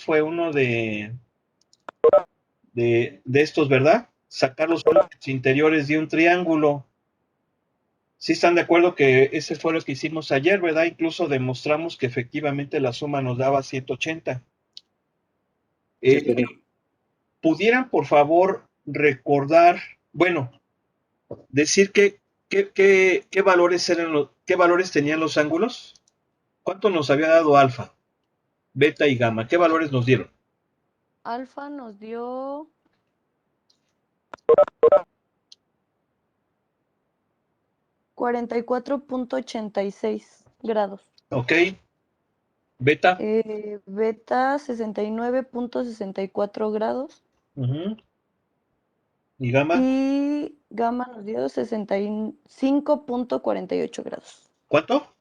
fue uno de estos, ¿verdad? Sacar los ángulos interiores de un triángulo. Sí están de acuerdo que ese fue lo que hicimos ayer, ¿verdad? Incluso demostramos que efectivamente la suma nos daba 180. Sí, profe. ¿Pudieran, por favor, recordar, bueno, decir qué valores qué valores tenían los ángulos? ¿Cuánto nos había dado alfa, beta y gamma? ¿Qué valores nos dieron? Alfa nos dio 44.86 grados. ¿Ok? ¿Beta? Beta 69.64 grados. Uh-huh. ¿Y gamma? Y gamma nos dio 65.48 grados. ¿Cuánto?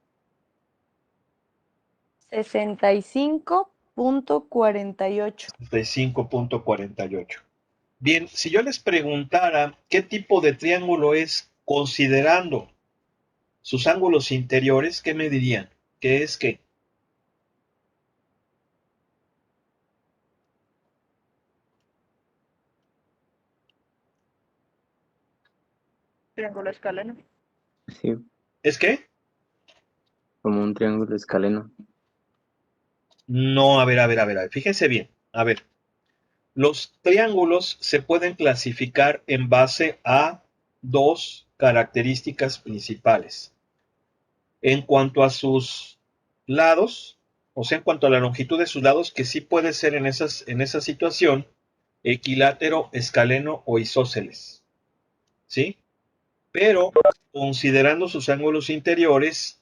65.48. 35.48. Bien, si yo les preguntara qué tipo de triángulo es considerando sus ángulos interiores, ¿qué me dirían? ¿Qué es qué? Triángulo escaleno. Sí, ¿Es qué? como un triángulo escaleno. No, a ver. Fíjense bien. A ver, los triángulos se pueden clasificar en base a dos características principales. En cuanto a sus lados, o sea, en cuanto a la longitud de sus lados, que sí puede ser en esa situación equilátero, escaleno o isósceles, ¿sí? Pero considerando sus ángulos interiores,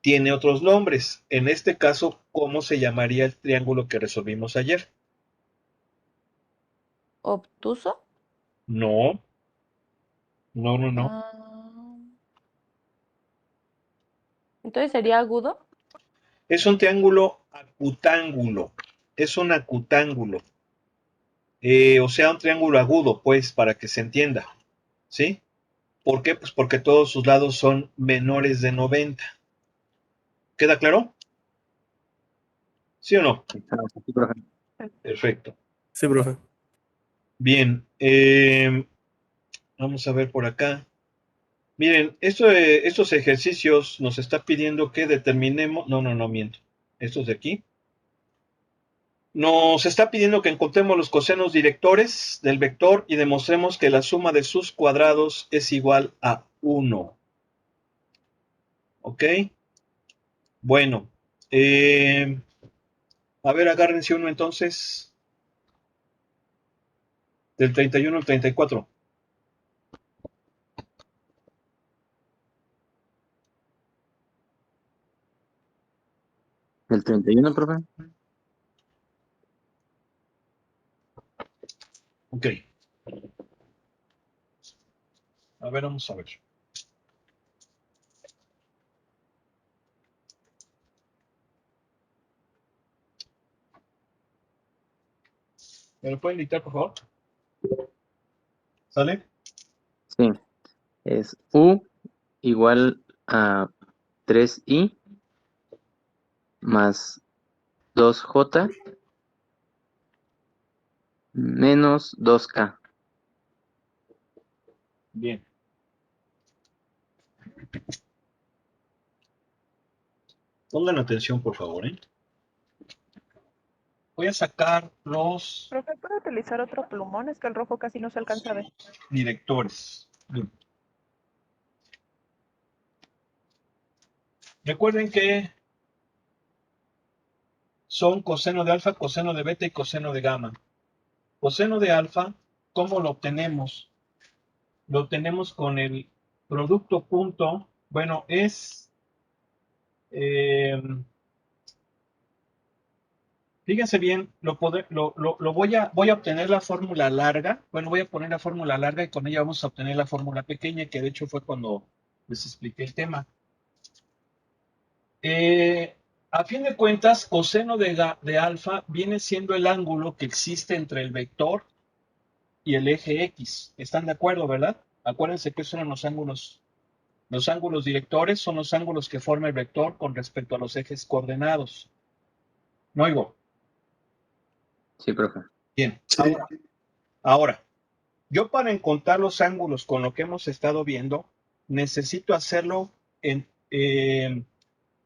tiene otros nombres. En este caso, ¿cómo se llamaría el triángulo que resolvimos ayer? Obtuso. No, no. Ah, entonces sería agudo. Es un triángulo acutángulo. Es un acutángulo. O sea, un triángulo agudo, pues, para que se entienda. ¿Sí? ¿Por qué? Pues porque todos sus lados son menores de 90. ¿Queda claro? ¿Sí o no? Sí, profe. Perfecto. Sí, profe. Bien, vamos a ver por acá. Miren, estos ejercicios nos está pidiendo que determinemos, no, miento. Estos de aquí. Nos está pidiendo que encontremos los cosenos directores del vector y demostremos que la suma de sus cuadrados es igual a 1. ¿Ok? Bueno, a ver, agárrense uno entonces. Del 31 al 34. ¿El 31, profe? Ok. A ver, vamos a ver. ¿Me lo pueden dictar, por favor? ¿Sale? Sí. Es U igual a 3I más 2J menos 2K. Bien. Pongan atención, por favor, ¿eh? Voy a sacar los Profe, ¿puedo utilizar otro plumón? Es que el rojo casi no se alcanza a ver. directores. Bien. Recuerden que son coseno de alfa, coseno de beta y coseno de gamma. Coseno de alfa, ¿cómo lo obtenemos? Lo obtenemos con el producto punto. Bueno, es... fíjense bien, voy a obtener la fórmula larga. Bueno, voy a poner la fórmula larga y con ella vamos a obtener la fórmula pequeña, que de hecho fue cuando les expliqué el tema. A fin de cuentas, coseno de alfa viene siendo el ángulo que existe entre el vector y el eje X. ¿Están de acuerdo, verdad? Acuérdense que son los ángulos. Los ángulos directores son los ángulos que forma el vector con respecto a los ejes coordenados. No oigo. Sí, profe. Bien. Sí. Ahora, yo para encontrar los ángulos con lo que hemos estado viendo, necesito hacerlo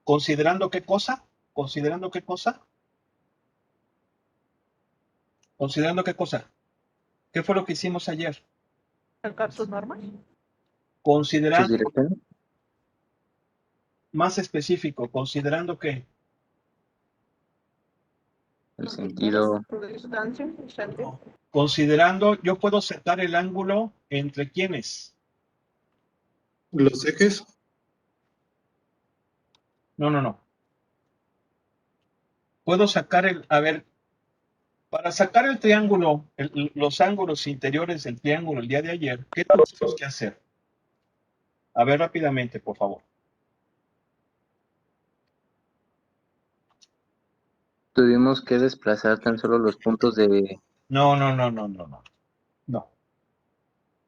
considerando qué cosa, considerando qué cosa, considerando qué cosa. ¿Qué fue lo que hicimos ayer? ¿Calcar sus normas? Sus Considerando direcciones. más específico, considerando que El sentido. Distancia, sentido. considerando, yo puedo sacar el ángulo entre quiénes. Los ejes. No. Puedo sacar a ver, para sacar el triángulo, los ángulos interiores del triángulo el día de ayer, ¿qué tuvimos que hacer? A ver rápidamente, por favor. Tuvimos que desplazar tan solo los puntos de. No. No.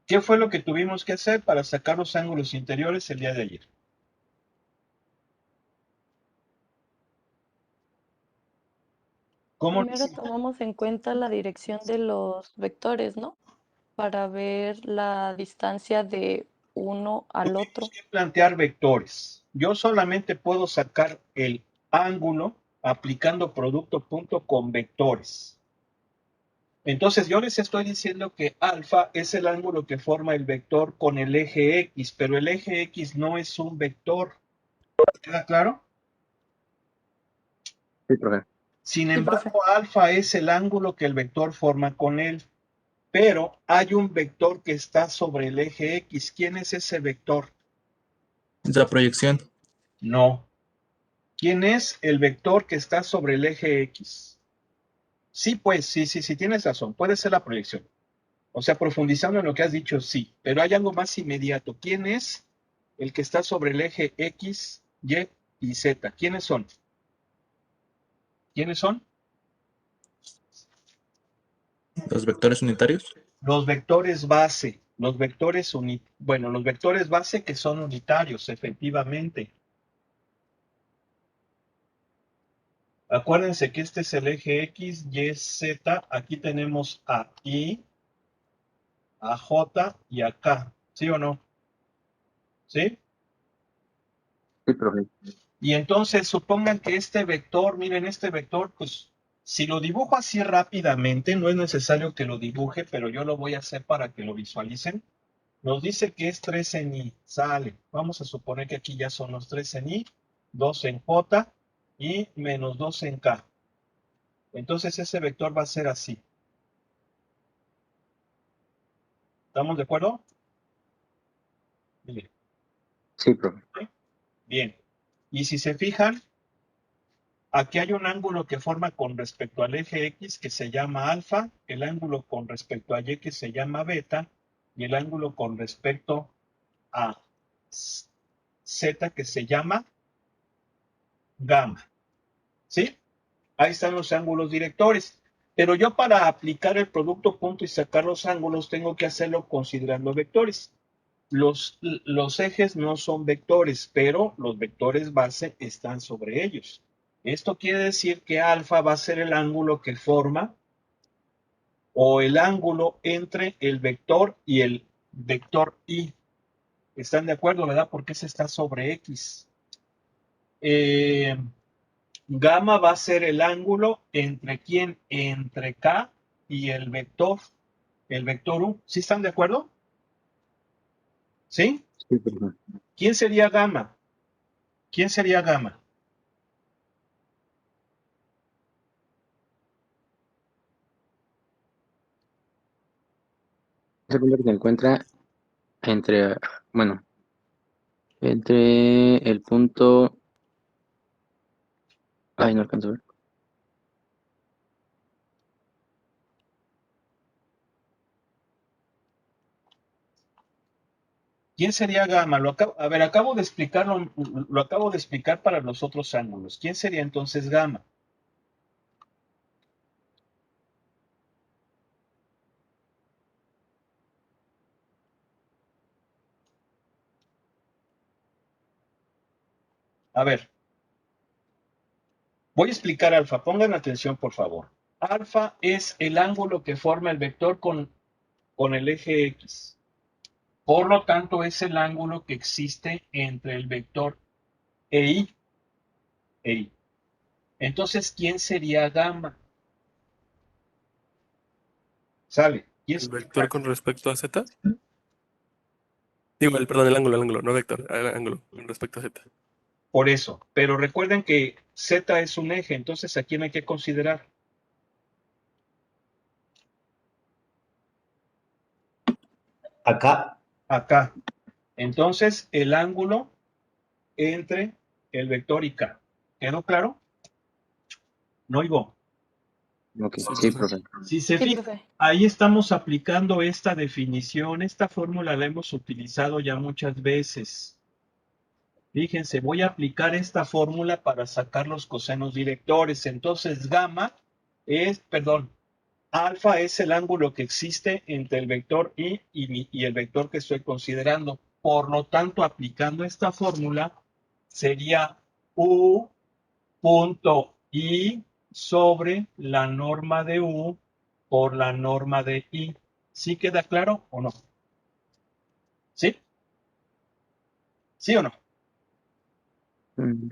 ¿Qué fue lo que tuvimos que hacer para sacar los ángulos interiores el día de ayer? ¿Cómo lo Primero hicimos? tomamos en cuenta la dirección de los vectores, ¿no? Para ver la distancia de uno al otro. Tuvimos que plantear vectores. Yo solamente puedo sacar el ángulo aplicando producto punto con vectores. Entonces yo les estoy diciendo que alfa es el ángulo que forma el vector con el eje X, pero el eje X no es un vector. ¿Queda claro? Sí, profe. Sin Sí, profe. embargo, alfa es el ángulo que el vector forma con él, pero hay un vector que está sobre el eje X. ¿Quién es ese vector? La proyección. No. ¿Quién es el vector que está sobre el eje X? Sí, pues, sí, tienes razón. Puede ser la proyección. O sea, profundizando en lo que has dicho, sí. Pero hay algo más inmediato. ¿Quién es el que está sobre el eje X, Y y Z? ¿Quiénes son? ¿Quiénes son? Los vectores unitarios. Los vectores base. Los vectores los vectores base que son unitarios, efectivamente. Acuérdense que este es el eje X, Y, Z. Aquí tenemos a I, a J y a K. ¿Sí o no? ¿Sí? Sí, profe. Y entonces supongan que este vector, miren, este vector, pues si lo dibujo así rápidamente, no es necesario que lo dibuje, pero yo lo voy a hacer para que lo visualicen. Nos dice que es 3 en I, sale. Vamos a suponer que aquí ya son los 3 en I, 2 en J y menos 2 en K. Entonces ese vector va a ser así. ¿Estamos de acuerdo? Bien. Sí, profe. Bien. Y si se fijan, aquí hay un ángulo que forma con respecto al eje X que se llama alfa, el ángulo con respecto a Y que se llama beta y el ángulo con respecto a Z que se llama gamma. ¿Sí? Ahí están los ángulos directores. Pero yo para aplicar el producto punto y sacar los ángulos tengo que hacerlo considerando vectores. Los ejes no son vectores, pero los vectores base están sobre ellos. Esto quiere decir que alfa va a ser el ángulo que forma o el ángulo entre el vector y el vector y. ¿Están de acuerdo, verdad? Porque ese está sobre X. Gamma va a ser el ángulo entre quién, entre K y el vector U. ¿Sí están de acuerdo? ¿Sí? Sí, profe. ¿Quién sería gamma? ¿Quién sería gamma? Ese punto que se encuentra entre, bueno, entre el punto. Ay, no alcanzo a ver. ¿Quién sería gamma? A ver, acabo de explicarlo, lo acabo de explicar para los otros ángulos. ¿Quién sería entonces gamma? A ver, voy a explicar alfa. Pongan atención, por favor. Alfa es el ángulo que forma el vector con el eje X. Por lo tanto, es el ángulo que existe entre el vector e Y. Entonces, ¿quién sería gamma? Sale. ¿Quién ¿El sería? vector con respecto a z? Digo, perdón, el ángulo, no vector, el ángulo con respecto a z. Por eso. Pero recuerden que Z es un eje, entonces ¿a quién hay que considerar? Acá. Acá. Entonces, el ángulo entre el vector y K. ¿Quedó claro? No oigo. Ok, Sí, sí, profe. profe. Si se Sí, fijan, profe. ahí estamos aplicando esta definición. Esta fórmula la hemos utilizado ya muchas veces. Fíjense, voy a aplicar esta fórmula para sacar los cosenos directores. Entonces, alfa es el ángulo que existe entre el vector y el vector que estoy considerando. Por lo tanto, aplicando esta fórmula, sería U punto I sobre la norma de U por la norma de I. ¿Sí queda claro o no? ¿Sí? ¿Sí o no? Mm,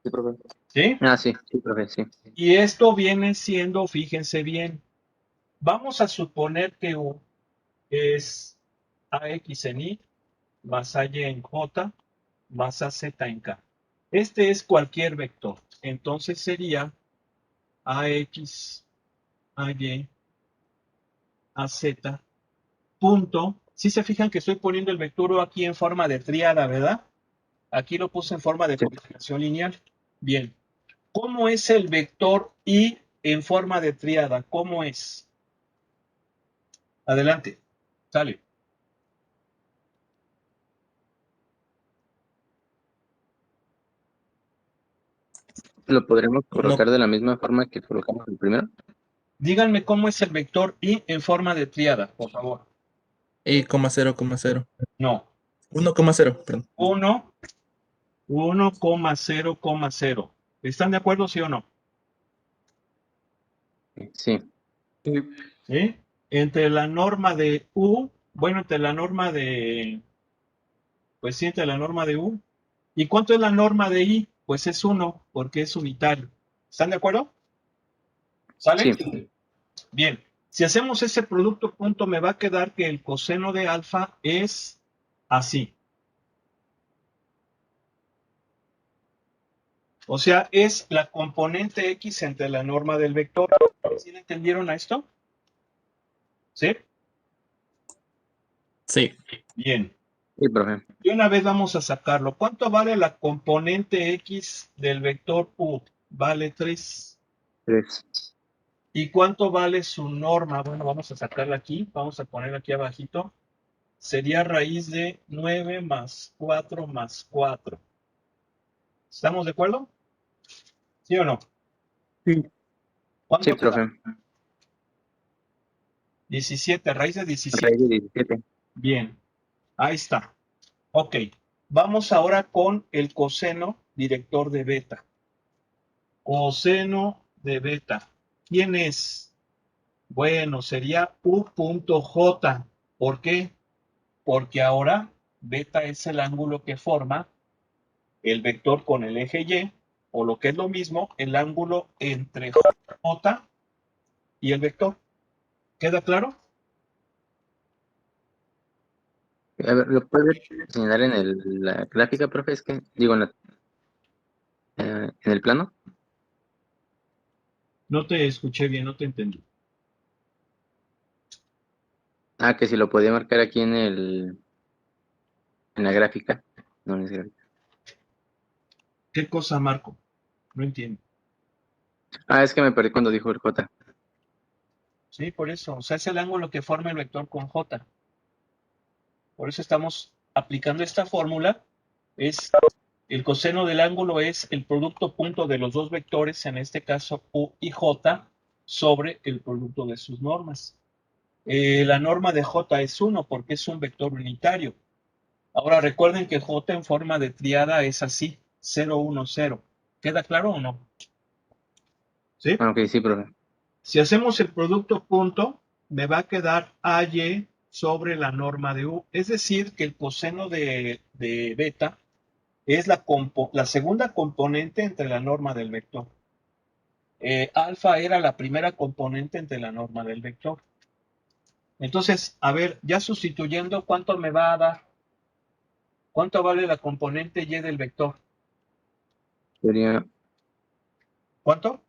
Sí, profe. ¿Sí? Ah, sí, sí, profe, sí. Y esto viene siendo, fíjense bien, vamos a suponer que U es AX en I más AY en J más AZ en K. Este es cualquier vector. Entonces sería AX, AY, AZ, punto. Si se fijan que estoy poniendo el vector U aquí en forma de tríada, ¿verdad? Aquí lo puse en forma de Sí. multiplicación lineal. Bien. ¿Cómo es el vector I en forma de tríada? ¿Cómo es? Adelante. Sale. ¿Lo podremos colocar Uno, de la misma forma que colocamos el primero? Díganme cómo es el vector I en forma de tríada, por favor. y coma cero, coma cero. No. 1,0, perdón. 1,0,0. ¿Están de acuerdo, sí o no? Sí. ¿Sí? Entre la norma de U, bueno, entre la norma de, pues sí, entre la norma de U. ¿Y cuánto es la norma de I? Pues es 1, porque es unitario. ¿Están de acuerdo? ¿Sale? Sí. Bien. Si hacemos ese producto punto, me va a quedar que el coseno de alfa es así. O sea, es la componente X entre la norma del vector. ¿Sí le entendieron a esto? ¿Sí? Sí, Bien. Sí, profe. Y una vez vamos a sacarlo. ¿Cuánto vale la componente X del vector U? Vale 3. 3. ¿Y cuánto vale su norma? Bueno, vamos a sacarla aquí. Vamos a poner aquí abajito. Sería raíz de 9 más 4 más 4. ¿Estamos de acuerdo? ¿Sí o no? Sí. Sí, ¿Cuánto queda? profe. 17, raíz de 17. Raíz de 17. Bien, ahí está. Ok, vamos ahora con el coseno director de beta. Coseno de beta. ¿Quién es? Bueno, sería U.J. ¿Por qué? Porque ahora beta es el ángulo que forma el vector con el eje Y, o lo que es lo mismo, el ángulo entre J y el vector. ¿Queda claro? A ver, ¿lo puede señalar en la gráfica, profe? Es que, digo, en el plano. No te escuché bien, no te entendí. Ah, que si lo podía marcar aquí en la gráfica. No, no es gráfica. ¿Qué cosa, Marco? No entiendo. Ah, es que me perdí cuando dijo el J. Sí, por eso. O sea, es el ángulo que forma el vector con J. Por eso estamos aplicando esta fórmula. Es el coseno del ángulo es el producto punto de los dos vectores, en este caso U y J, sobre el producto de sus normas. La norma de J es 1 porque es un vector unitario. Ahora recuerden que J en forma de triada es así, 0, 1, 0. ¿Queda claro o no? ¿Sí? Ah, ok, sí, profe. Si hacemos el producto punto, me va a quedar AY sobre la norma de U. Es decir, que el coseno de beta es la segunda componente entre la norma del vector. Alfa era la primera componente entre la norma del vector. Entonces, a ver, ya sustituyendo, ¿cuánto me va a dar? ¿Cuánto vale la componente Y del vector? Sería ¿Cuánto?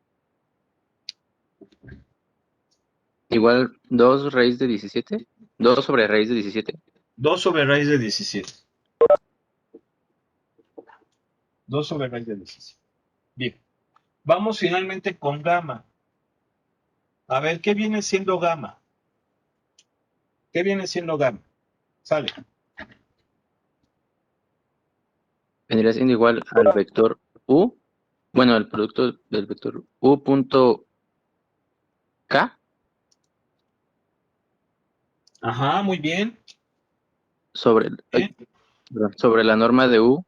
igual 2 raíz de 17. 2 sobre raíz de 17. 2 sobre raíz de 17. 2 sobre raíz de 17. Bien. Vamos finalmente con gamma. A ver, ¿qué viene siendo gamma? ¿Qué viene siendo gamma? Sale. Vendría siendo igual al vector U. Bueno, el producto del vector U punto K Ajá, muy bien. sobre, Bien. perdón, sobre la norma de U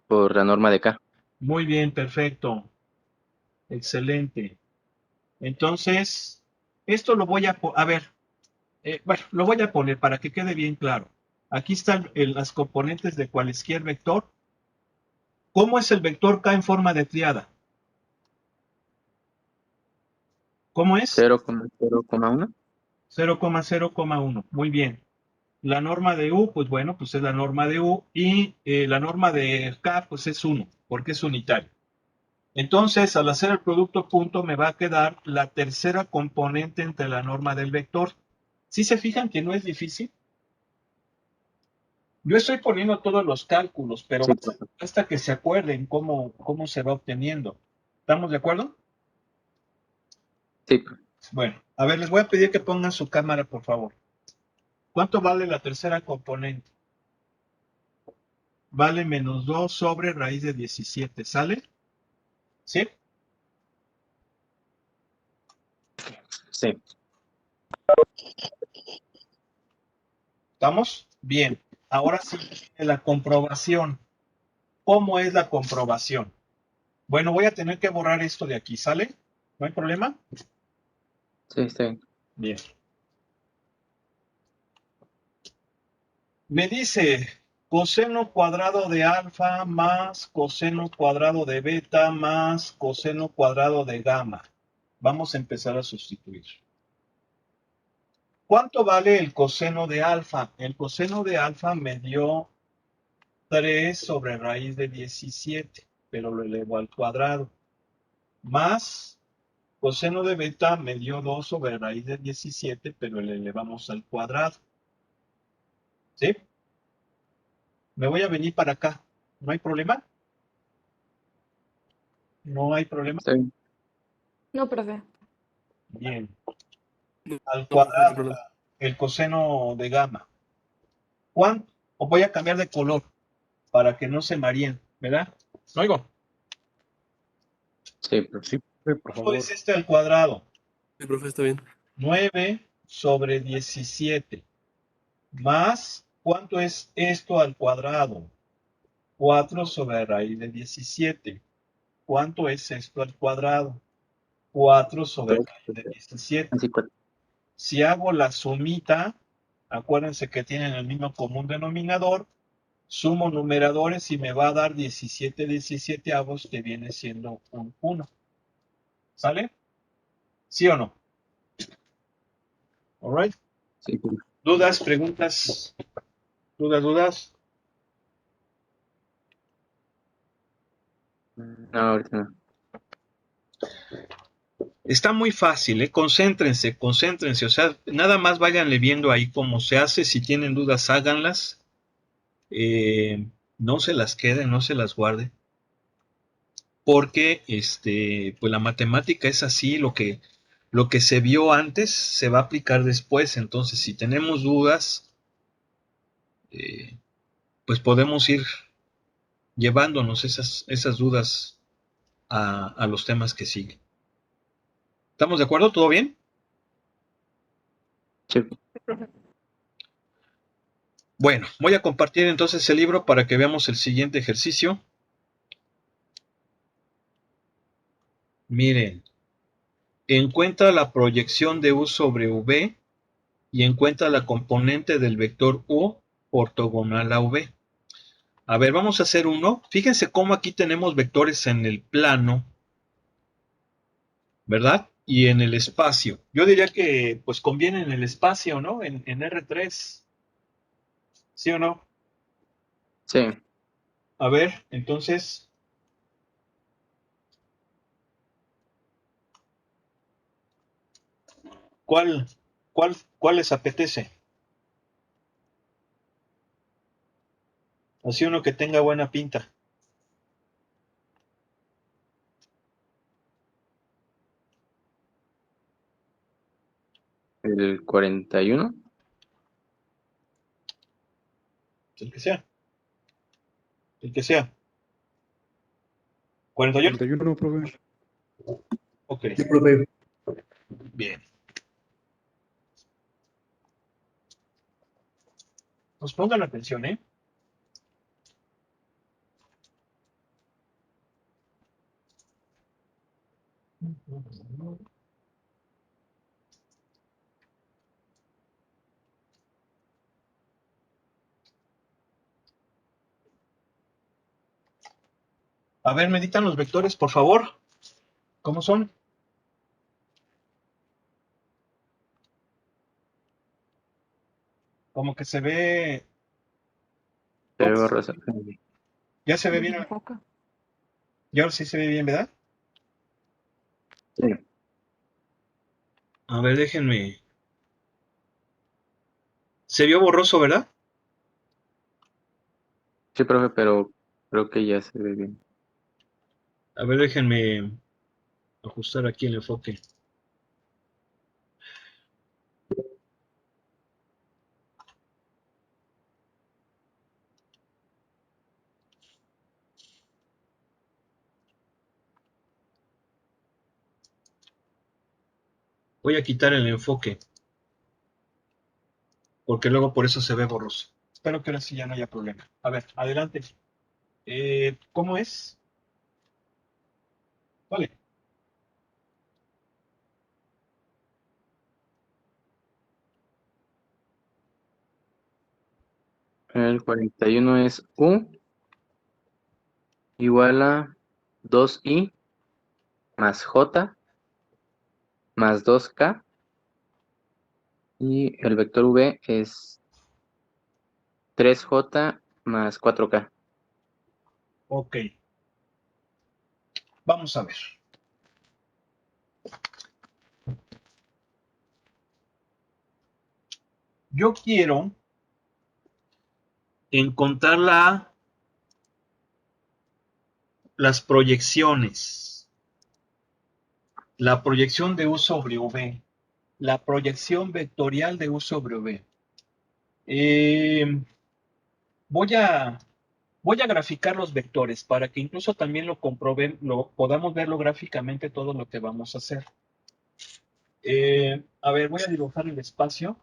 por la norma de K. Muy bien, perfecto. Excelente. Entonces, esto lo voy a ver. Bueno, lo voy a poner para que quede bien claro. Aquí están las componentes de cualquier vector. ¿Cómo es el vector K en forma de triada? ¿Cómo es? 0,0,1. 0,0,1. Muy bien. La norma de U, pues bueno, pues es la norma de U. Y la norma de K, pues es 1, porque es unitario. Entonces, al hacer el producto punto, me va a quedar la tercera componente entre la norma del vector. ¿Sí se fijan que no es difícil? Yo estoy poniendo todos los cálculos, pero Sí, hasta que se acuerden cómo se va obteniendo. ¿Estamos de acuerdo? sí. Bueno, a ver, les voy a pedir que pongan su cámara, por favor. ¿Cuánto vale la tercera componente? Vale menos 2 sobre raíz de 17. ¿Sale? ¿Sí? Sí. ¿Estamos? Bien. Ahora sí, la comprobación. ¿Cómo es la comprobación? Bueno, voy a tener que borrar esto de aquí, ¿sale? ¿No hay problema? Sí, está bien. Bien. Me dice coseno cuadrado de alfa más coseno cuadrado de beta más coseno cuadrado de gamma. Vamos a empezar a sustituir. ¿Cuánto vale el coseno de alfa? El coseno de alfa me dio 3 sobre raíz de 17, pero lo elevo al cuadrado. Más coseno de beta me dio 2 sobre raíz de 17, pero le elevamos al cuadrado. ¿Sí? Me voy a venir para acá. ¿No hay problema? No hay problema. Está bien. No, profe. Bien. No, Al no, profe, no hay cuadrado problema. el coseno de gamma. ¿Cuánto? O voy a cambiar de color para que no se mareen, ¿verdad? ¿No oigo? Sí, pero Sí, por ¿Cuánto favor. es este al cuadrado? Sí, profe, está bien. 9 sobre 17. Más, ¿cuánto es esto al cuadrado? 4 sobre raíz de 17. ¿Cuánto es esto al cuadrado? 4 sobre raíz de 17. Así, Si hago la sumita, acuérdense que tienen el mismo común denominador, sumo numeradores y me va a dar 17 17avos, que viene siendo un 1. ¿Sale? ¿Sí o no? All right. sí. ¿Dudas, preguntas? ¿Dudas? No, ahorita no. Está muy fácil, ¿eh? Concéntrense. O sea, nada más váyanle viendo ahí cómo se hace. Si tienen dudas, háganlas. No se las queden, no se las guarden. Porque pues la matemática es así, lo que se vio antes se va a aplicar después. Entonces, si tenemos dudas, pues podemos ir llevándonos esas dudas a los temas que siguen. ¿Estamos de acuerdo? ¿Todo bien? Sí. Bueno, voy a compartir entonces el libro para que veamos el siguiente ejercicio. Miren, encuentra la proyección de U sobre V y encuentra la componente del vector U ortogonal a V. A ver, vamos a hacer uno. Fíjense cómo aquí tenemos vectores en el plano, ¿verdad? Y en el espacio. Yo diría que pues conviene en el espacio, ¿no? En R3. ¿Sí o no? Sí. A ver, entonces, ¿cuál les apetece? Así uno que tenga buena pinta. El 41. El que sea. El que sea. 41. 41, profe. Ok, Sí, profe. bien. Pues pongan atención, ¿eh? A ver, meditan los vectores, por favor. ¿Cómo son? Como que se ve. Se ve borroso. Ya se ve bien. Enfoca. Ya ahora sí se ve bien, ¿verdad? Sí. A ver, déjenme. Se vio borroso, ¿verdad? Sí, profe, pero creo que ya se ve bien. A ver, déjenme ajustar aquí el enfoque. Voy a quitar el enfoque, porque luego por eso se ve borroso. Espero que ahora sí ya no haya problema. A ver, adelante. ¿Cómo es? Vale. El 41 es U igual a 2I más J más 2K. Y el vector V es 3J más 4K. Ok. Vamos a ver. Yo quiero encontrar las proyecciones. La proyección de U sobre V. La proyección vectorial de U sobre V. Voy a graficar los vectores para que incluso también lo podamos verlo gráficamente todo lo que vamos a hacer. A ver, voy a dibujar el espacio.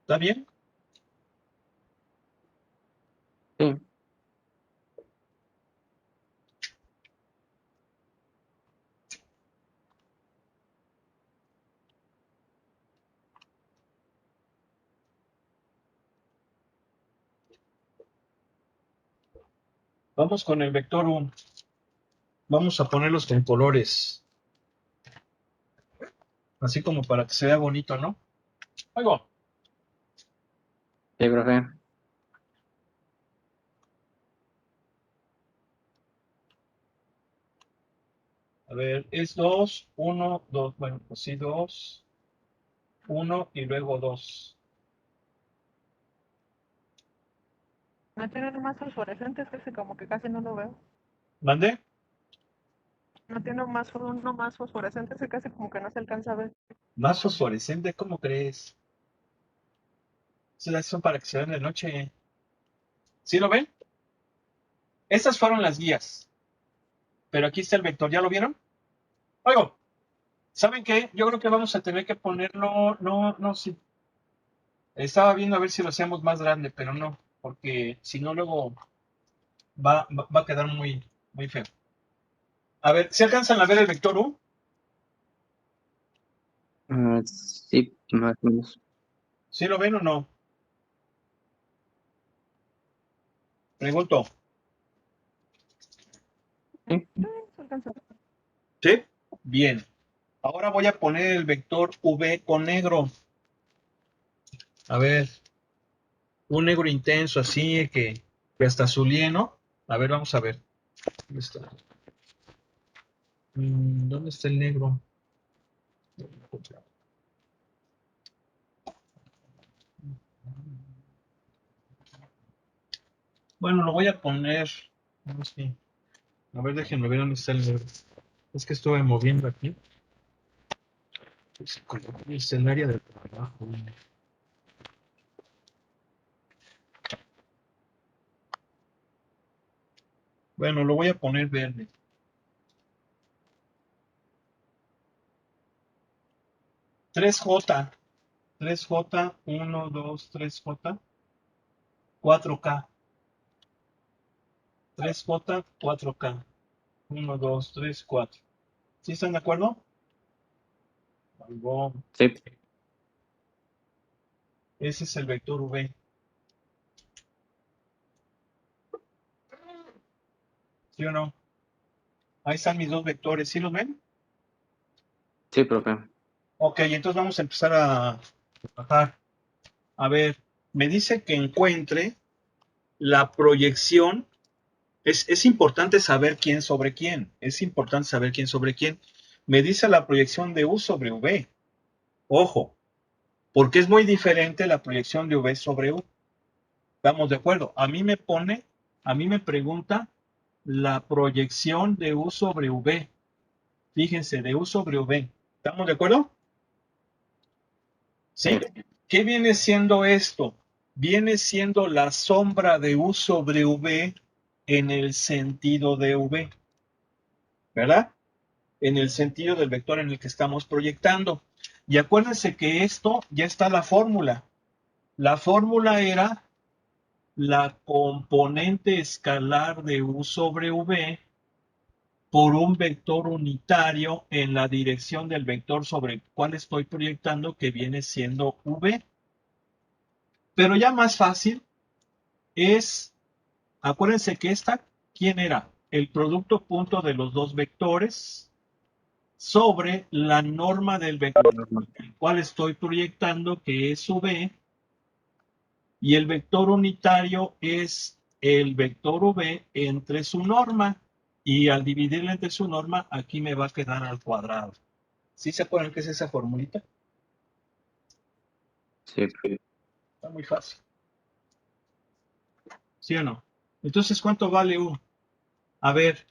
¿Está bien? Sí. Vamos con el vector 1. Vamos a ponerlos con colores. Así como para que se vea bonito, ¿no? Ahí va. Sí, profe. A ver, es 2, 1, 2. Bueno, pues sí, 2, 1 y luego 2. No tienen más fosforescentes, que como que casi no lo veo. ¿Mande? No tiene uno más fosforescente, que casi como que no se alcanza a ver. Más fosforescente, ¿cómo crees? Son para que se vean de noche. ¿Sí lo ven? Estas fueron las guías. Pero aquí está el vector, ¿ya lo vieron? Oigo, ¿saben qué? Yo creo que vamos a tener que ponerlo, no, sí. Estaba viendo a ver si lo hacíamos más grande, pero no, porque si no luego va a quedar muy, muy feo. A ver, ¿se alcanzan a ver el vector U? Sí, más o menos. ¿Sí lo ven o no? Pregunto. Sí, Se alcanza. ¿Sí? Bien. Ahora voy a poner el vector V con negro. A ver, un negro intenso así que hasta azulé, ¿no? A ver, vamos a ver. ¿Dónde está? ¿Dónde está el negro? Bueno, lo voy a poner. No sé. A ver, déjenme ver dónde está el negro. Es que estuve moviendo aquí. Es el área de trabajo. Bueno, lo voy a poner verde. 3J. 3J, 1, 2, 3J, 4K. 3J, 4K. 1, 2, 3, 4. ¿Sí están de acuerdo? Algo. sí, Ese es el vector V. ¿Sí o no? Ahí están mis dos vectores. ¿Sí los ven? sí, profe. Ok, entonces vamos a empezar a trabajar. A ver, me dice que encuentre la proyección. Es importante saber quién sobre quién. Es importante saber quién sobre quién. Me dice la proyección de U sobre V. Ojo, porque es muy diferente la proyección de V sobre U. ¿Estamos de acuerdo? A mí me pregunta la proyección de U sobre V. Fíjense, de U sobre V. ¿Estamos de acuerdo? ¿Sí? ¿Qué viene siendo esto? Viene siendo la sombra de U sobre V en el sentido de V, ¿verdad? En el sentido del vector en el que estamos proyectando. Y acuérdense que esto ya está la fórmula. La fórmula era la componente escalar de U sobre V por un vector unitario en la dirección del vector sobre el cual estoy proyectando, que viene siendo V. Pero ya más fácil es, acuérdense que esta, ¿quién era? El producto punto de los dos vectores sobre la norma del vector el cual estoy proyectando, que es V, y el vector unitario es el vector V entre su norma, y al dividirla entre su norma, aquí me va a quedar al cuadrado. ¿Sí se acuerdan qué es esa formulita? Sí, Está muy fácil. ¿Sí o no? Entonces, ¿cuánto vale U? A ver,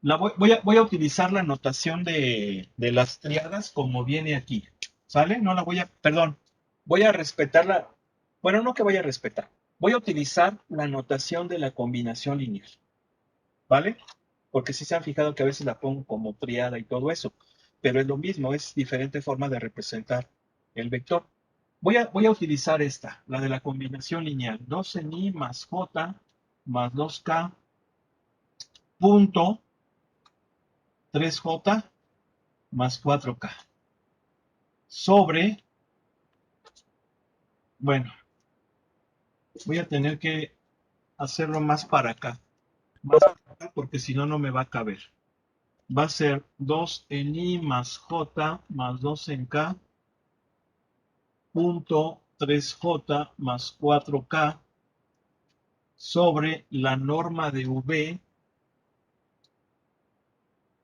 voy a utilizar la notación de las triadas como viene aquí. ¿Sale? No la voy a, perdón, voy a respetarla. Bueno, no que vaya a respetar. Voy a utilizar la notación de la combinación lineal. ¿Vale? Porque si se han fijado que a veces la pongo como triada y todo eso. Pero es lo mismo, es diferente forma de representar el vector. Voy a utilizar esta, la de la combinación lineal. 2 en I más J más 2K punto 3J más 4K sobre, bueno, voy a tener que hacerlo más para acá, porque si no, no me va a caber. Va a ser 2 en I más J más 2 en K punto 3J más 4K sobre la norma de V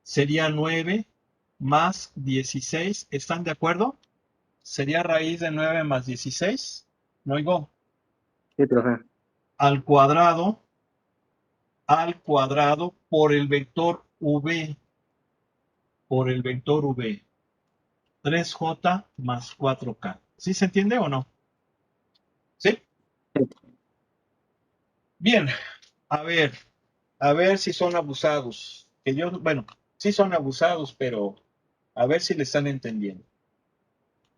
sería 9 más 16. ¿Están de acuerdo? Sería raíz de 9 más 16. No oigo. sí, profe. Al cuadrado por el vector V. Por el vector V. 3J más 4K. ¿Sí se entiende o no? ¿Sí? Bien. A ver si son abusados. Que yo, bueno, sí son abusados, pero a ver si le están entendiendo.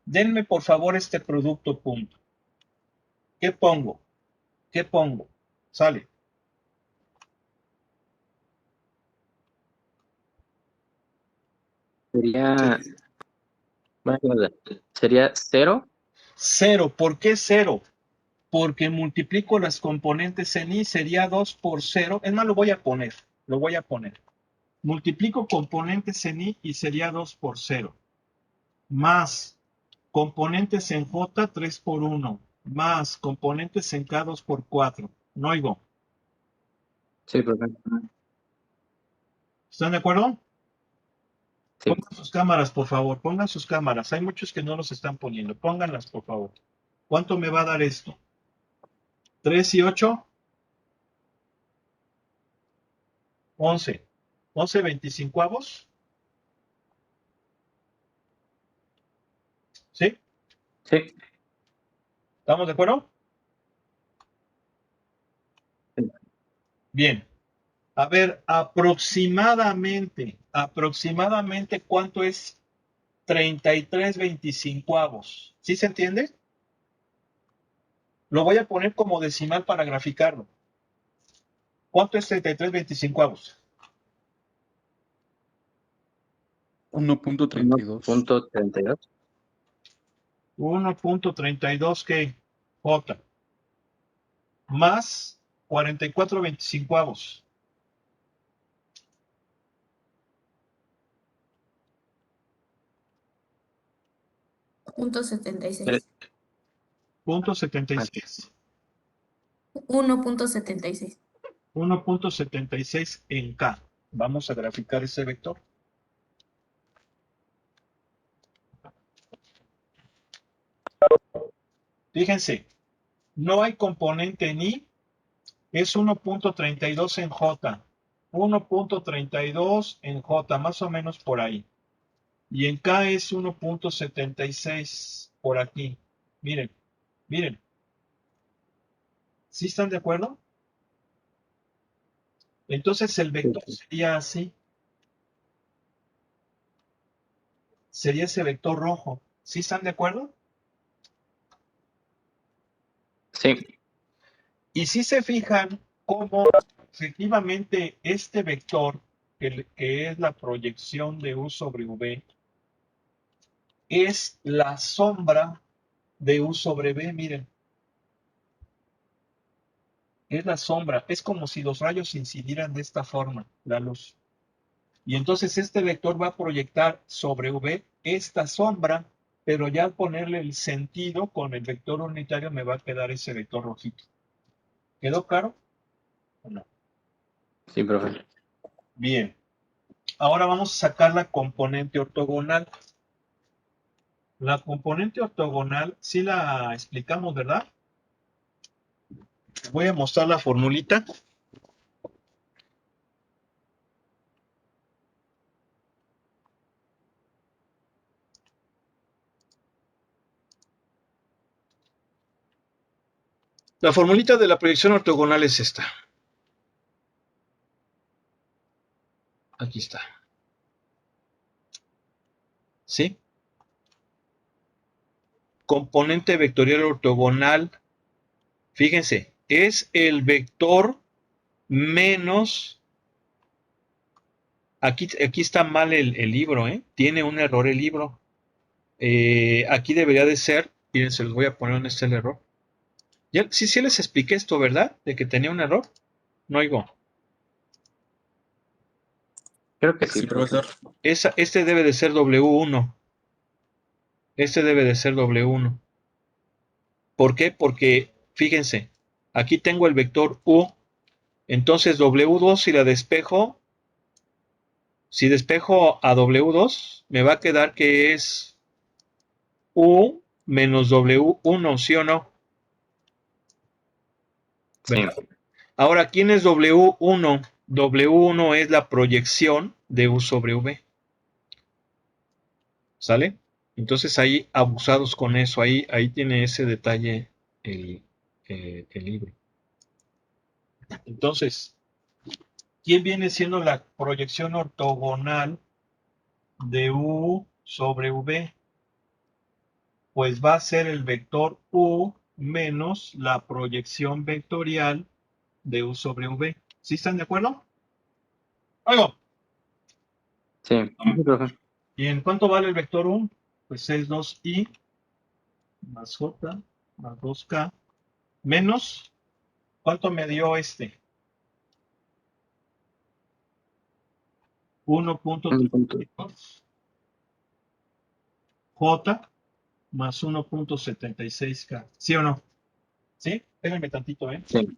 Denme por favor este producto punto. ¿Qué pongo? ¿Qué pongo? Sale. Sería, bueno, sería 0. 0. ¿Por qué 0? Porque multiplico las componentes en i, sería 2 por 0. Es más, lo voy a poner. Multiplico componentes en i y sería 2 por 0. Más componentes en j, 3 por 1. Más componentes en k, 2 por 4. No oigo. Sí, profe. ¿Están de acuerdo? Sí. Pongan sus cámaras, por favor. Pongan sus cámaras. Hay muchos que no los están poniendo. Pónganlas, por favor. ¿Cuánto me va a dar esto? 3 y 8. 11. 11 25avos. ¿Sí? Sí. ¿Estamos de acuerdo? Sí. Bien. A ver, aproximadamente, ¿cuánto es 33 25avos? ¿Sí se entiende? Lo voy a poner como decimal para graficarlo. ¿Cuánto es 33 25avos? 1.32. 1.32. 1.32 ¿qué? J. Más 44 25avos. Punto 76. Punto 76. 1.76. 1.76 en K. Vamos a graficar ese vector. Fíjense, no hay componente en I, es 1.32 en J. 1.32 en J, más o menos por ahí. Y en K es 1.76 por aquí. Miren, miren. ¿Sí están de acuerdo? Entonces el vector sería así. Sería ese vector rojo. ¿Sí están de acuerdo? Sí. Y si se fijan cómo efectivamente este vector, que es la proyección de U sobre V, es la sombra de U sobre V, miren. Es la sombra, es como si los rayos incidieran de esta forma, la luz. Y entonces este vector va a proyectar sobre V esta sombra, pero ya al ponerle el sentido con el vector unitario me va a quedar ese vector rojito. ¿Quedó claro o no? Sí, profe. Bien. Ahora vamos a sacar la componente ortogonal. La componente ortogonal sí la explicamos, ¿verdad? Voy a mostrar la formulita. La formulita de la proyección ortogonal es esta. Aquí está. ¿Sí? Componente vectorial ortogonal. Fíjense, es el vector menos... Aquí está mal el libro, ¿eh? Tiene un error el libro. Aquí debería de ser... Miren, se los voy a poner donde está el error. Ya, sí les expliqué esto, ¿verdad? De que tenía un error. No oigo. Creo que sí, Sí, profe. profesor. Este debe de ser W1. Este debe de ser W1. ¿Por qué? Porque, fíjense, aquí tengo el vector U. Entonces W2 si la despejo, si despejo a W2, me va a quedar que es U menos W1, ¿sí o no? Sí. Ahora, ¿quién es W1? W1 es la proyección de U sobre V. ¿Sale? Entonces ahí abusados con eso, ahí tiene ese detalle el libro. Entonces, ¿quién viene siendo la proyección ortogonal de U sobre V? Pues va a ser el vector U menos la proyección vectorial de U sobre V. ¿Sí están de acuerdo? ¡Algo! Sí, profe. ¿Y en cuánto vale el vector 1? Pues es 2i más j más 2k menos, ¿cuánto me dio este? 1.32 j más 1.76k. ¿Sí o no? ¿Sí? Espérenme tantito, ¿eh? Sí.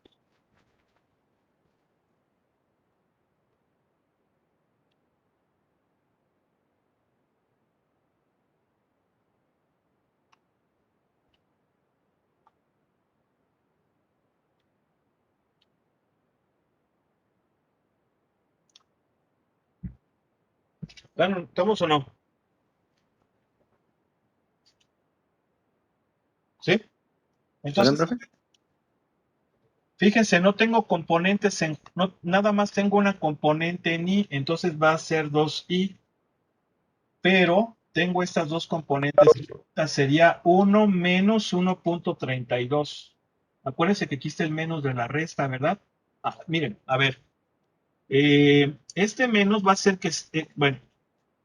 ¿Estamos o no? ¿Sí? ¿Está bien, Entonces, profe? fíjense, no tengo componentes nada más tengo una componente en i, entonces va a ser 2i, pero tengo estas dos componentes. Esta sería 1 menos 1.32. Acuérdense que aquí está el menos de la resta, ¿verdad? Miren, a ver. Este menos va a hacer que, bueno,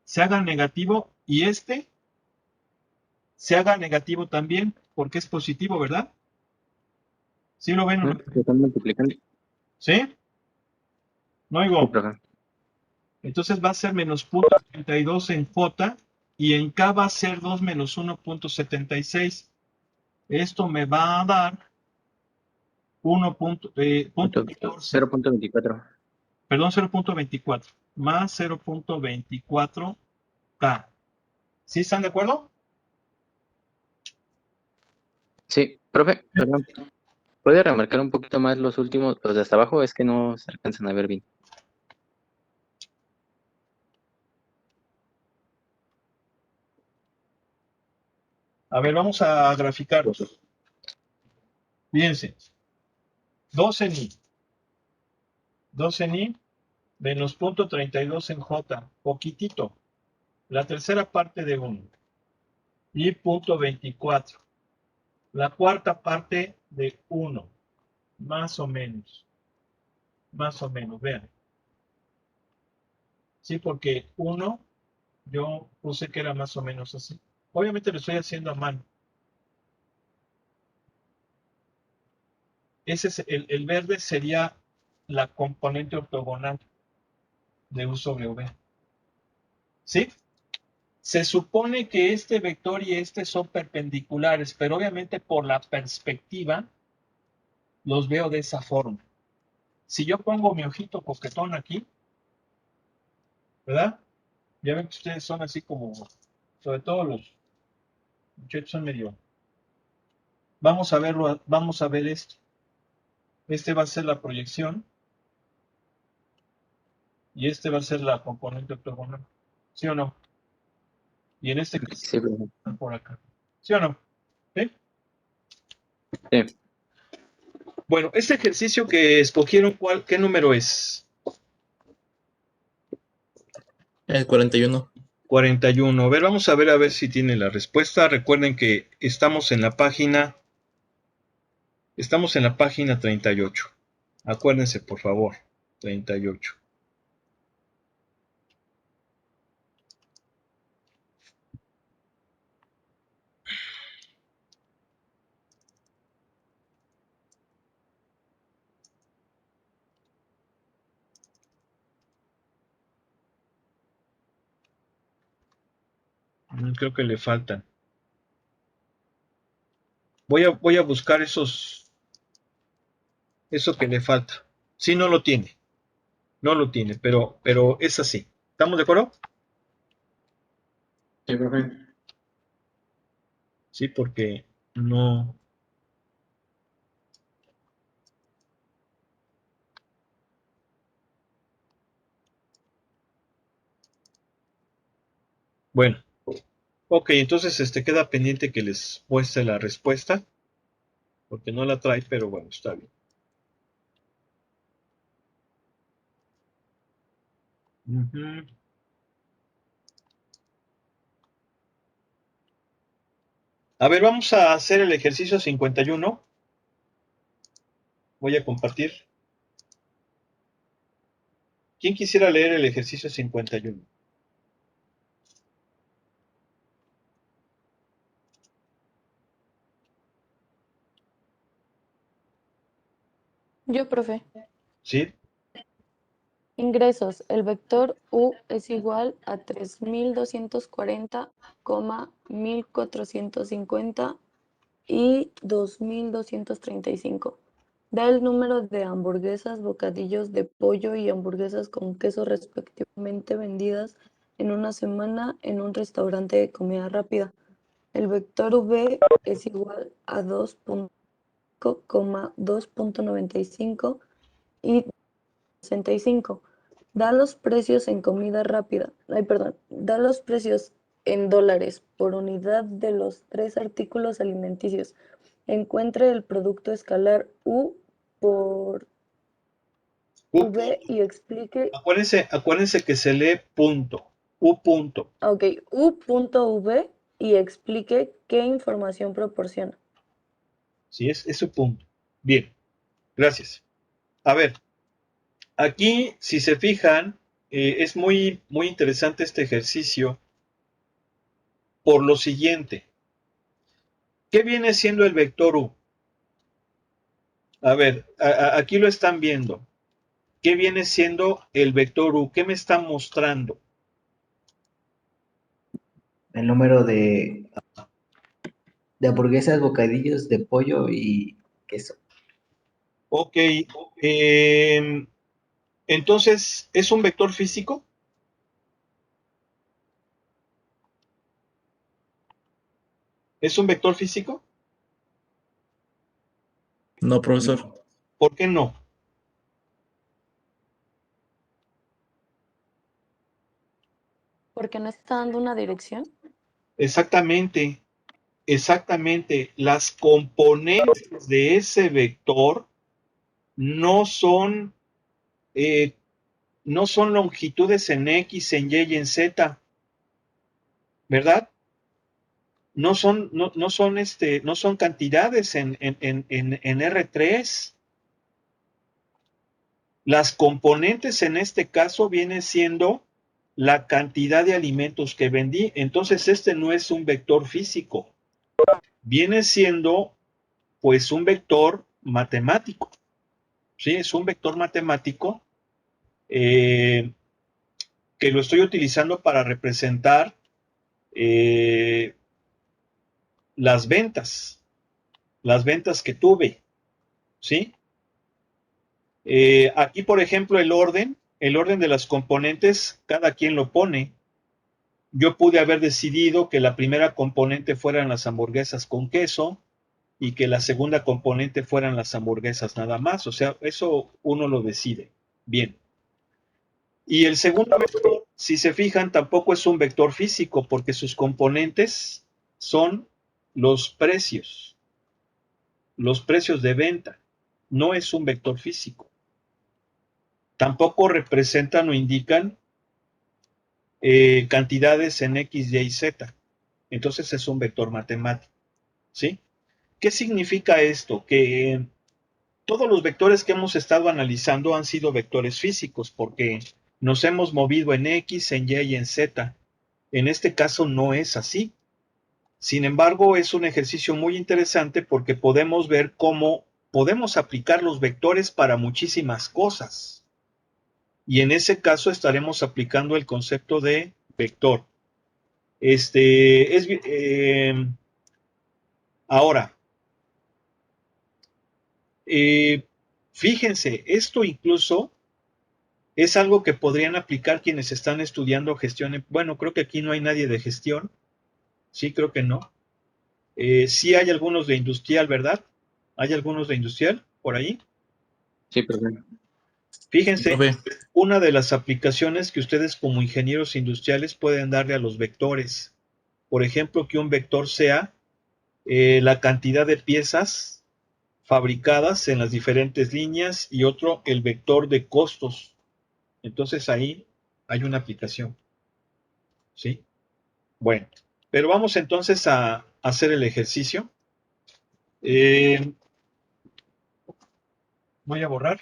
se haga negativo y este se haga negativo también, porque es positivo, ¿verdad? ¿Sí lo ven o no? Se están multiplicando. ¿Sí? No Sí, digo. profe. Entonces va a ser menos 0.32 en J y en K va a ser 2 menos 1.76. Esto me va a dar 1.14, 0.24. perdón, 0.24 más 0.24K. ¿Sí están de acuerdo? Sí, profe, perdón. ¿Puede remarcar un poquito más los últimos, los de hasta abajo? Es que no se alcanzan a ver bien. A ver, vamos a graficarlos. Fíjense. 2 en I. 2 en I menos 0.32 en J. Poquitito. La tercera parte de 1. Y 0.24. La cuarta parte de 1. Más o menos. Más o menos, vean. Sí, porque 1, yo puse que era más o menos así. Obviamente lo estoy haciendo a mano. Ese es el verde sería la componente ortogonal de U sobre V. ¿Sí? Se supone que este vector y este son perpendiculares, pero obviamente por la perspectiva los veo de esa forma. Si yo pongo mi ojito coquetón aquí, ¿verdad? Ya ven que ustedes son así como, sobre todo los muchachos son medio. Vamos a verlo, vamos a ver esto. Este va a ser la proyección y este va a ser la componente ortogonal. ¿Sí o no? Y en este caso, Sí, profe. están por acá. ¿Sí o no? ¿Sí? Sí. Bueno, este ejercicio que escogieron, ¿qué número es? El 41. 41. A ver si tiene la respuesta. Recuerden que estamos en la página 38. Acuérdense, por favor. 38. Creo que le faltan. Voy a buscar eso que le falta. Sí, no lo tiene. No lo tiene, pero es así. ¿Estamos de acuerdo? Sí, profe. Sí, porque no. Bueno, ok, entonces queda pendiente que les muestre la respuesta, porque no la trae, pero bueno, está bien. Ujú. A ver, vamos a hacer el ejercicio 51. Voy a compartir. ¿Quién quisiera leer el ejercicio 51? Yo, profe. ¿Sí? Ingresos. El vector U es igual a 3.240,1450 y 2.235. Da el número de hamburguesas, bocadillos de pollo y hamburguesas con queso respectivamente vendidas en una semana en un restaurante de comida rápida. El vector V es igual a 2.95 y 65. Da los precios en comida rápida. Ay, perdón. Da los precios en dólares por unidad de los 3 artículos alimenticios. Encuentre el producto escalar U por U V y explique. Acuérdense que se lee punto. U punto. Ok, U.V y explique qué información proporciona. ¿Sí? Es su punto. Bien, gracias. A ver, aquí, si se fijan, es muy, muy interesante este ejercicio por lo siguiente. ¿Qué viene siendo el vector U? A ver, aquí lo están viendo. ¿Qué viene siendo el vector U? ¿Qué me está mostrando? El número de hamburguesas, bocadillos de pollo y queso. Ok, entonces, ¿es un vector físico? ¿Es un vector físico? No, profesor. ¿Por qué no? Porque no está dando una dirección. Exactamente, exactamente. Las componentes de ese vector no son, eh, no son longitudes en X, en Y y en Z, ¿verdad? No son cantidades en R3. Las componentes en este caso vienen siendo la cantidad de alimentos que vendí. Entonces, este no es un vector físico. Viene siendo, pues, un vector matemático. ¿Sí? Es un vector matemático que lo estoy utilizando para representar eh, las ventas que tuve. ¿Sí? Aquí, por ejemplo, el orden de las componentes, cada quien lo pone. Yo pude haber decidido que la primera componente fueran las hamburguesas con queso y que la segunda componente fueran las hamburguesas nada más. O sea, eso uno lo decide. Bien. Y el segundo vector, si se fijan, tampoco es un vector físico porque sus componentes son los precios de venta. No es un vector físico. Tampoco representan o indican cantidades en X, Y y Z. Entonces es un vector matemático. ¿Sí? ¿Qué significa esto? Que todos los vectores que hemos estado analizando han sido vectores físicos porque nos hemos movido en X, en Y y en Z. En este caso no es así. Sin embargo, es un ejercicio muy interesante porque podemos ver cómo podemos aplicar los vectores para muchísimas cosas. Y en ese caso estaremos aplicando el concepto de vector. Ahora, fíjense, esto incluso es algo que podrían aplicar quienes están estudiando gestión. Bueno, creo que aquí no hay nadie de gestión. Sí, creo que no. Sí hay algunos de industrial, ¿verdad? ¿Hay algunos de industrial por ahí? Sí, profesor. Fíjense, Profe, una de las aplicaciones que ustedes como ingenieros industriales pueden darle a los vectores. Por ejemplo, que un vector sea la cantidad de piezas fabricadas en las diferentes líneas y otro el vector de costos. Entonces ahí hay una aplicación. ¿Sí? Bueno, pero vamos entonces a hacer el ejercicio. Voy a borrar.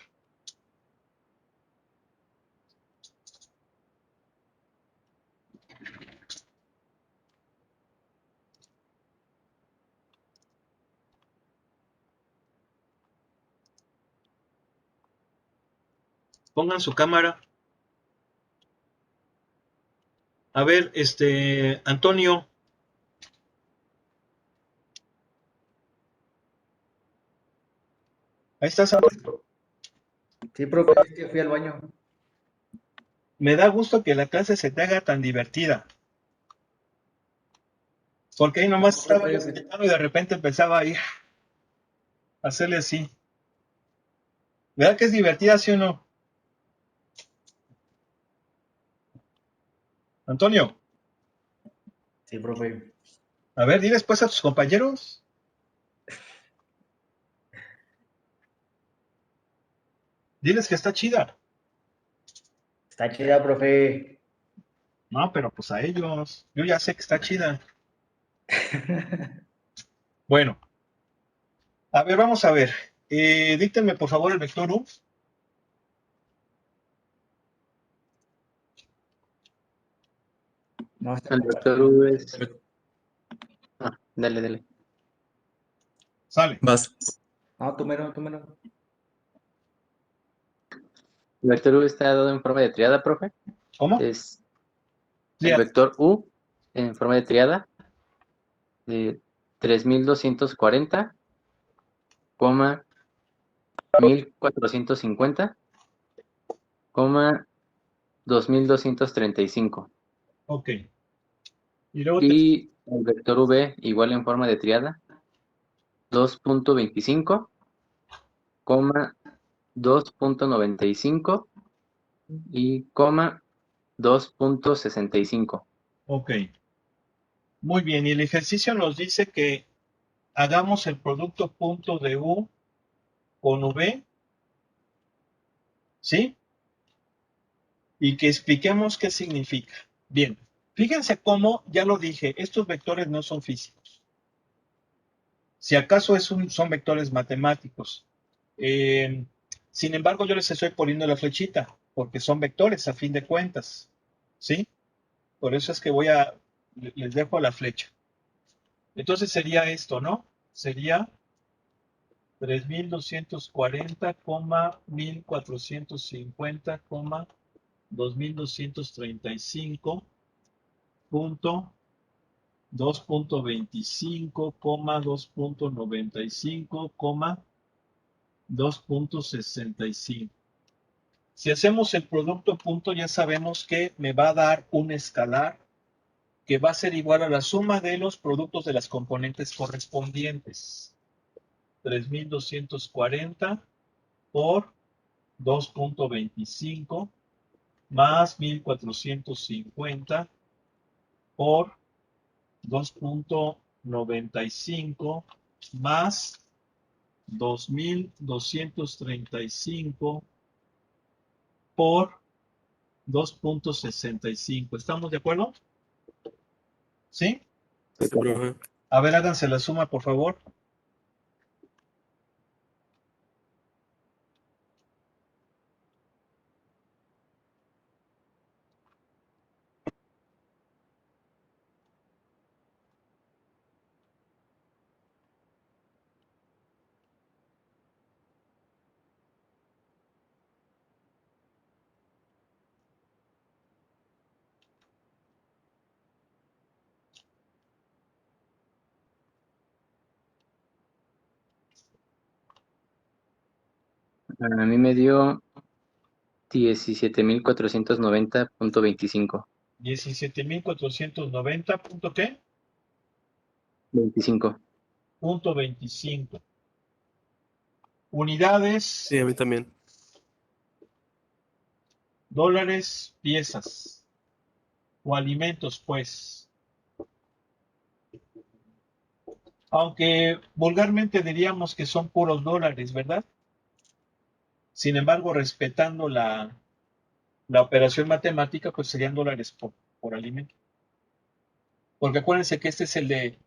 Pongan su cámara. A ver, Antonio. Ahí estás. Sí, profe, es que fui al baño. Me da gusto que la clase se te haga tan divertida. Porque ahí nomás estaba yo explicando y de repente empezaba ahí a hacerle así. ¿Verdad que es divertida, sí o no? Antonio, Sí, profe. a ver, diles pues a tus compañeros. Diles que está chida. Está chida, profe. No, pero pues a ellos. Yo ya sé que está chida. Bueno, a ver, vamos a ver. Díctenme por favor el vector U. No, está El vector U es... dale. Sale. Vas. No, tú mero. El vector U está dado en forma de triada, profe. ¿Cómo? Es Sí, el vector U en forma de triada de 3240, 1450, 2235. ok. Y luego Y el vector V igual en forma de triada 2.25, 2.95 y 2.65. ok. Muy bien. Y el ejercicio nos dice que hagamos el producto punto de U con V, ¿sí? Y que expliquemos qué significa. Bien, fíjense cómo, ya lo dije, estos vectores no son físicos. Si acaso son vectores matemáticos. Sin embargo, yo les estoy poniendo la flechita, porque son vectores a fin de cuentas, ¿sí? Por eso es que les dejo la flecha. Entonces sería esto, ¿no? Sería 3240, 1450, 2235, punto 2.25, 2.95, 2.65. Si hacemos el producto punto, ya sabemos que me va a dar un escalar que va a ser igual a la suma de los productos de las componentes correspondientes. 3240 por 2.25 más 1450 por 2.95 más 2235 por 2.65. ¿Estamos de acuerdo? ¿Sí? Sí, profe. A ver, háganse la suma, por favor. A mí me dio 17.490.25. 17.490, ¿punto qué? 25. Punto 25. Unidades, Sí, a mí también. dólares, piezas. O alimentos, pues. Aunque vulgarmente diríamos que son puros dólares, ¿verdad? Sin embargo, respetando la operación matemática, pues serían dólares por alimento. Porque acuérdense que este es el de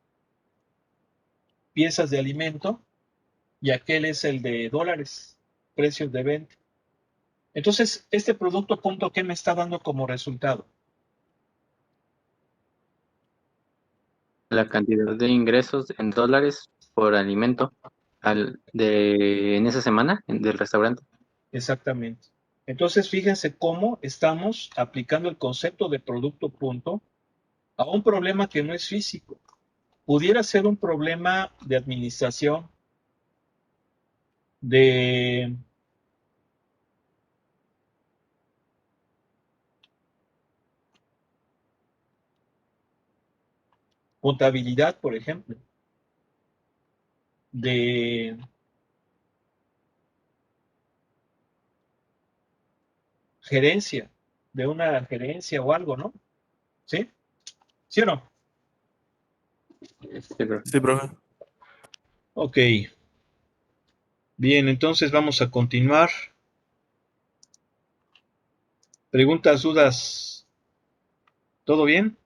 piezas de alimento y aquel es el de dólares, precios de venta. Entonces, este producto punto, ¿qué me está dando como resultado? La cantidad de ingresos en dólares por alimento en esa semana del restaurante. Exactamente. Entonces, fíjense cómo estamos aplicando el concepto de producto punto a un problema que no es físico. Pudiera ser un problema de administración, de contabilidad, por ejemplo, de gerencia, de una gerencia o algo, ¿no? ¿Sí? ¿Sí o no? Sí, profe. Sí, profe. Ok. Bien, entonces vamos a continuar. Preguntas, dudas. ¿Todo bien?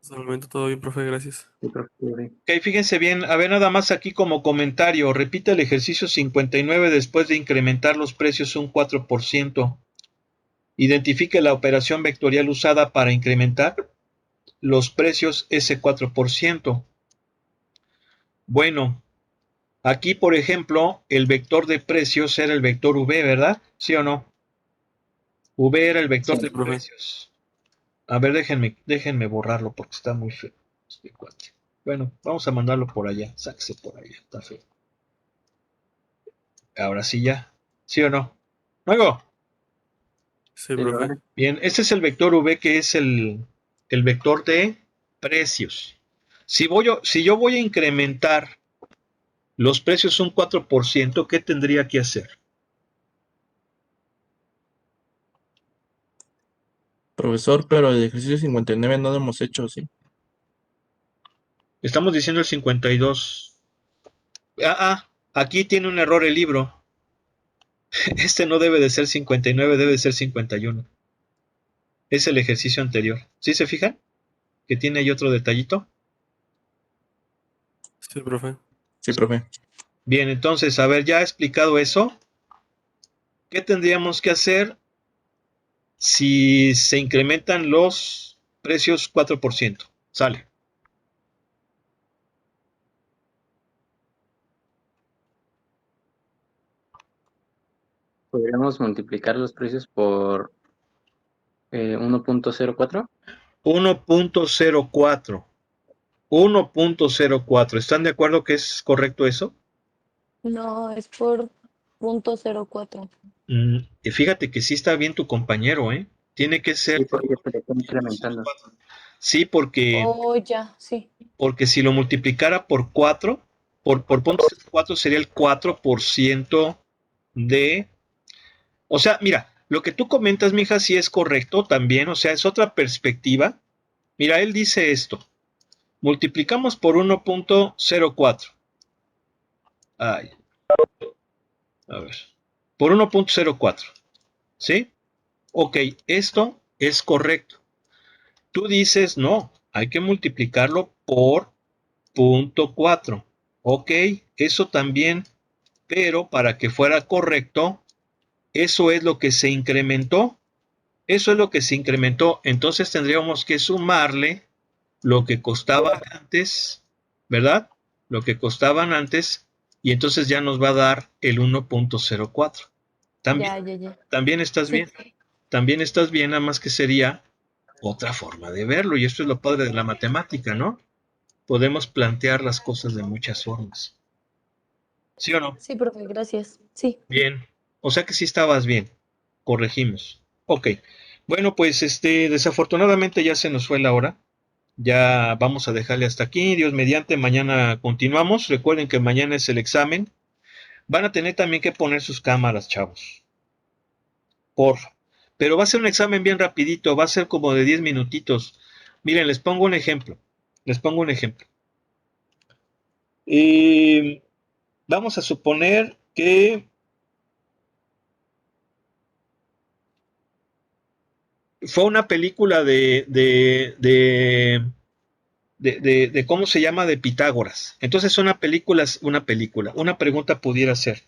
Hasta el momento todo bien, profe, gracias. Sí, profe, sí, sí. Ok, fíjense bien. A ver, nada más aquí como comentario. Repite el ejercicio 59 después de incrementar los precios un 4%. Identifique la operación vectorial usada para incrementar los precios ese 4%. Bueno, aquí, por ejemplo, el vector de precios era el vector V, ¿verdad? ¿Sí o no? V era el vector Sí, de profe. precios. A ver, déjenme borrarlo porque está muy feo este cuate. Bueno, vamos a mandarlo por allá. Sáquese por allá, está feo. Ahora sí ya. ¿Sí o no? Luego. Sí, Sí, profe. profe. Bien, este es el vector V que es el vector de precios. Si yo voy a incrementar los precios un 4%, ¿qué tendría que hacer? Profesor, pero el ejercicio 59 no lo hemos hecho, ¿sí? Estamos diciendo el 52. Aquí tiene un error el libro. Este no debe de ser 59, debe de ser 51. Es el ejercicio anterior. ¿Sí se fijan? Que tiene ahí otro detallito. Sí, profe. Sí, profe. Bien, entonces, a ver, ya explicado eso, ¿qué tendríamos que hacer si se incrementan los precios 4%? Sale. Podríamos multiplicar los precios por 1.04. 1.04. 1.04. ¿Están de acuerdo que es correcto eso? No, es por .04. Y fíjate que sí está bien tu compañero, ¿eh? Tiene que ser Sí, por porque se le está incrementando. 0.04. Sí, Oh, ya, sí. porque si lo multiplicara por 4, por 0.04 sería el 4% de... O sea, mira, lo que tú comentas, mija, sí es correcto también, o sea, es otra perspectiva. Mira, él dice esto, multiplicamos por 1.04. Ay, a ver, por 1.04, ¿sí? Ok, esto es correcto. Tú dices, no, hay que multiplicarlo por 0.4. Ok, eso también, pero para que fuera correcto, eso es lo que se incrementó. Eso es lo que se incrementó. Entonces tendríamos que sumarle lo que costaban antes, ¿verdad? Lo que costaban antes, y entonces ya nos va a dar el 1.04. También, Ya, ya, ya. también estás Sí. bien. También estás bien, nada más que sería otra forma de verlo. Y esto es lo padre de la matemática, ¿no? Podemos plantear las cosas de muchas formas. ¿Sí o no? Sí, profe, gracias. Sí. Bien. O sea que sí estabas bien. Corregimos. Ok. Bueno, pues desafortunadamente ya se nos fue la hora. Ya vamos a dejarle hasta aquí. Dios mediante, mañana continuamos. Recuerden que mañana es el examen. Van a tener también que poner sus cámaras, chavos. Porfa. Pero va a ser un examen bien rapidito. Va a ser como de 10 minutitos. Miren, les pongo un ejemplo. Les pongo un ejemplo. Vamos a suponer que fue una película de cómo se llama, de Pitágoras. Entonces una pregunta pudiera ser,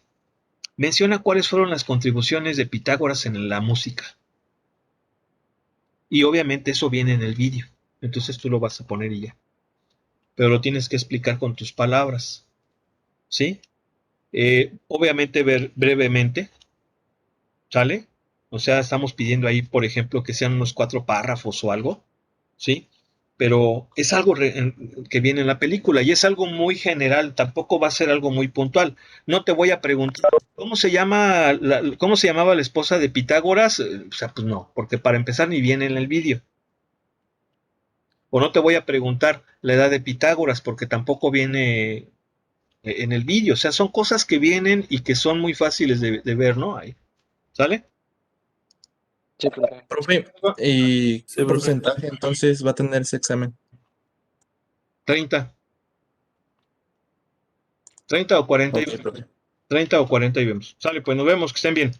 menciona cuáles fueron las contribuciones de Pitágoras en la música. Y obviamente eso viene en el vídeo. Entonces tú lo vas a poner y ya. Pero lo tienes que explicar con tus palabras. ¿Sí? Obviamente brevemente. ¿Sale? O sea, estamos pidiendo ahí, por ejemplo, que sean unos 4 párrafos o algo, ¿sí? Pero es algo que viene en la película y es algo muy general, tampoco va a ser algo muy puntual. No te voy a preguntar cómo se llamaba la esposa de Pitágoras, o sea, pues no, porque para empezar ni viene en el vídeo. O no te voy a preguntar la edad de Pitágoras, porque tampoco viene en el vídeo. O sea, son cosas que vienen y que son muy fáciles de ver, ¿no? Ahí. ¿Sale? Sí, profe. Profe, ¿y Sí, qué profe. porcentaje entonces va a tener ese examen? 30. 30 o 40 y Ok, profe. 30 o 40 y vemos. Sale, pues nos vemos, que estén bien.